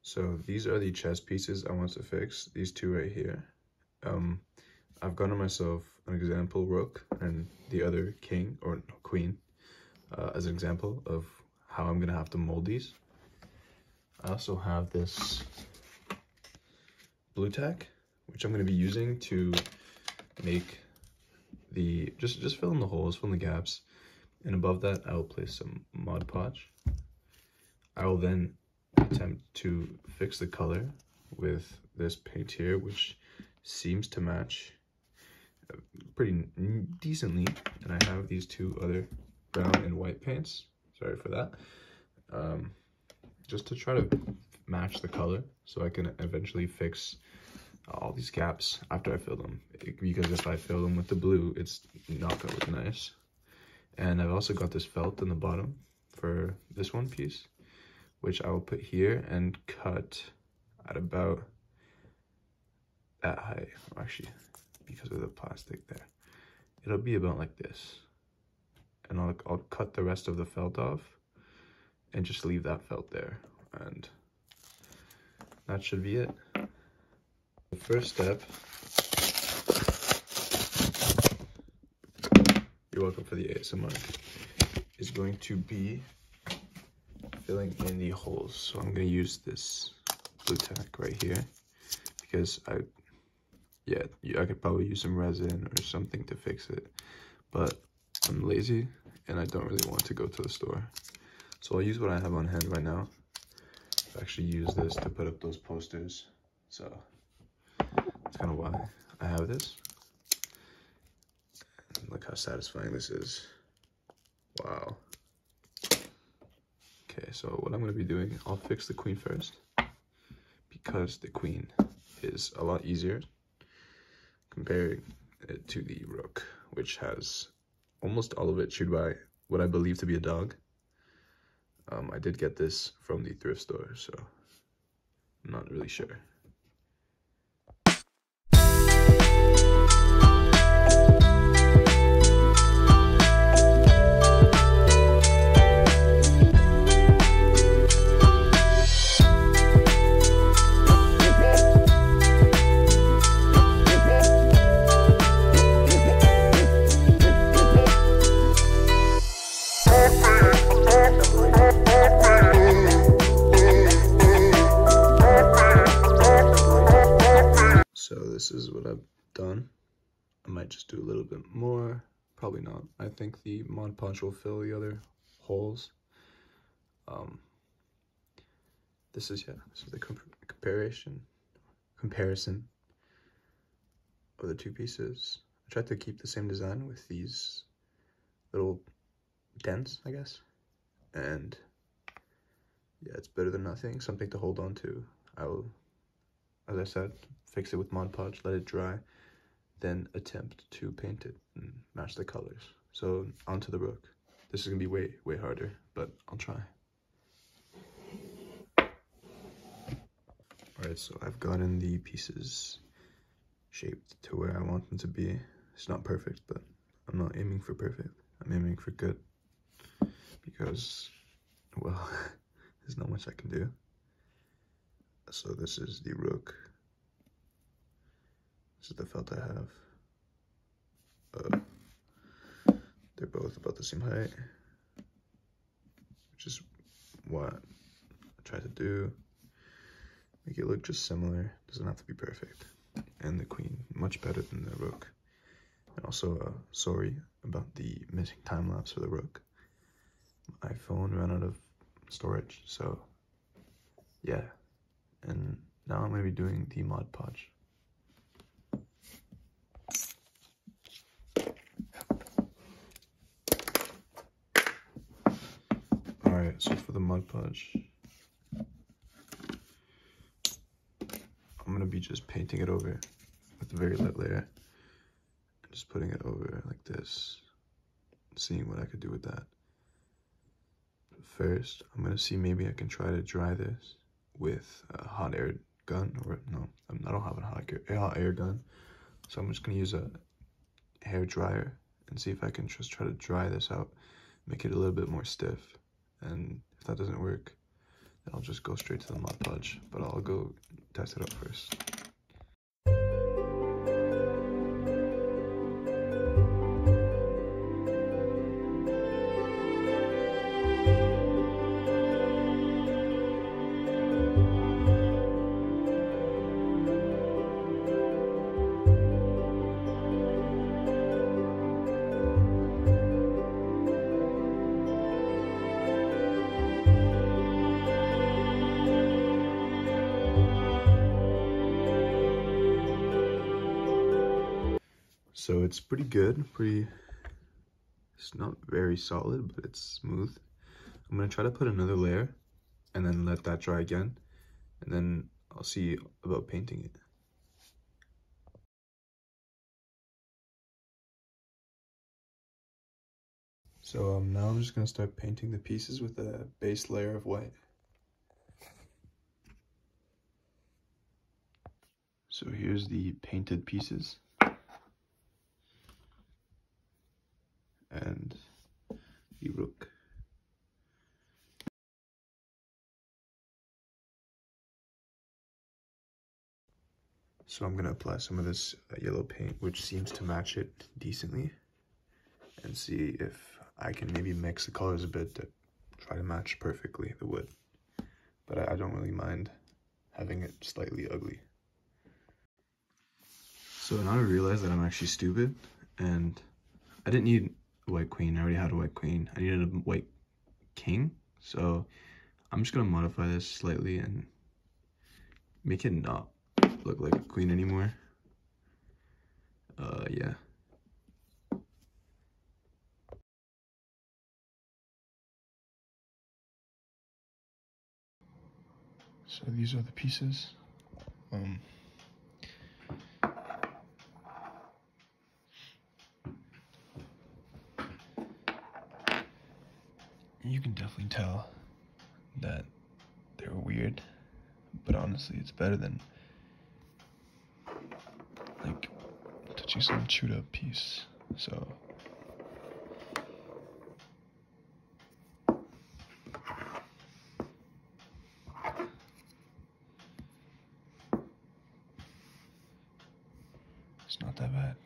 So these are the chess pieces I want to fix, these two right here. I've gotten myself an example rook and the other king or queen as an example of how I'm gonna have to mold these. I also have this blue tack, which I'm gonna be using to make the, just fill in the holes, fill in the gaps. And above that, I will place some Mod Podge. I will then attempt to fix the color with this paint here, which seems to match pretty decently. And I have these two other brown and white paints, sorry for that, just to try to match the color so I can eventually fix all these gaps after I fill them, because if I fill them with the blue, it's not gonna look nice. And I've also got this felt in the bottom for this one piece, which I will put here and cut at about that height. Actually, because of the plastic there, it'll be about like this. And I'll cut the rest of the felt off and just leave that felt there. And that should be it. The first step, you're welcome for the ASMR, is going to be filling in the holes. So I'm going to use this blue tack right here because I could probably use some resin or something to fix it, but I'm lazy and I don't really want to go to the store. So I'll use what I have on hand right now. I've actually used this to put up those posters, so that's kind of why I have this. And look how satisfying this is. Wow. Okay, so what I'm going to be doing, I'll fix the queen first, because the queen is a lot easier comparing it to the rook, which has almost all of it chewed by what I believe to be a dog. I did get this from the thrift store, so I'm not really sure. So this is what I've done. I might just do a little bit more, probably not. I think the Mod Podge will fill the other holes. This is the comparison of the two pieces. I tried to keep the same design with these little dents, I guess. And yeah, it's better than nothing, something to hold on to. I will, as I said, fix it with Mod Podge, let it dry, then attempt to paint it and match the colors. So onto the rook. This is gonna be way harder, but I'll try. Alright, so I've gotten the pieces shaped to where I want them to be. It's not perfect, but I'm not aiming for perfect. I'm aiming for good, because, well, there's not much I can do. So this is the rook. This is the felt I have. They're both about the same height, which is what I try to do. Make it look just similar. Doesn't have to be perfect. And the queen, much better than the rook. And also, sorry about the missing time lapse for the rook. My phone ran out of storage, so yeah. And now I'm going to be doing the Mod Podge. Alright, so for the Mod Podge, I'm going to be just painting it over with a very light layer. Just putting it over like this, seeing what I could do with that. But first, I'm going to see maybe I can try to dry this with a hot air gun, or no, I don't have a hot air gun, so I'm just gonna use a hair dryer and see if I can just try to dry this out, make it a little bit more stiff. And if that doesn't work, I'll just go straight to the Mod Podge, but I'll go test it out first. So it's pretty good, it's not very solid, but it's smooth. I'm gonna try to put another layer and then let that dry again, and then I'll see about painting it. So now I'm just gonna start painting the pieces with a base layer of white. So here's the painted pieces. And the rook. So I'm gonna apply some of this yellow paint, which seems to match it decently, and see if I can maybe mix the colors a bit to try to match perfectly the wood. But I don't really mind having it slightly ugly. So now I realize that I'm actually stupid, and I didn't need a white queen. I already had a white queen. I needed a white king, so I'm just gonna modify this slightly and make it not look like a queen anymore. Yeah. So these are the pieces. You can definitely tell that they're weird, but honestly, it's better than like touching some chewed up piece. So it's not that bad.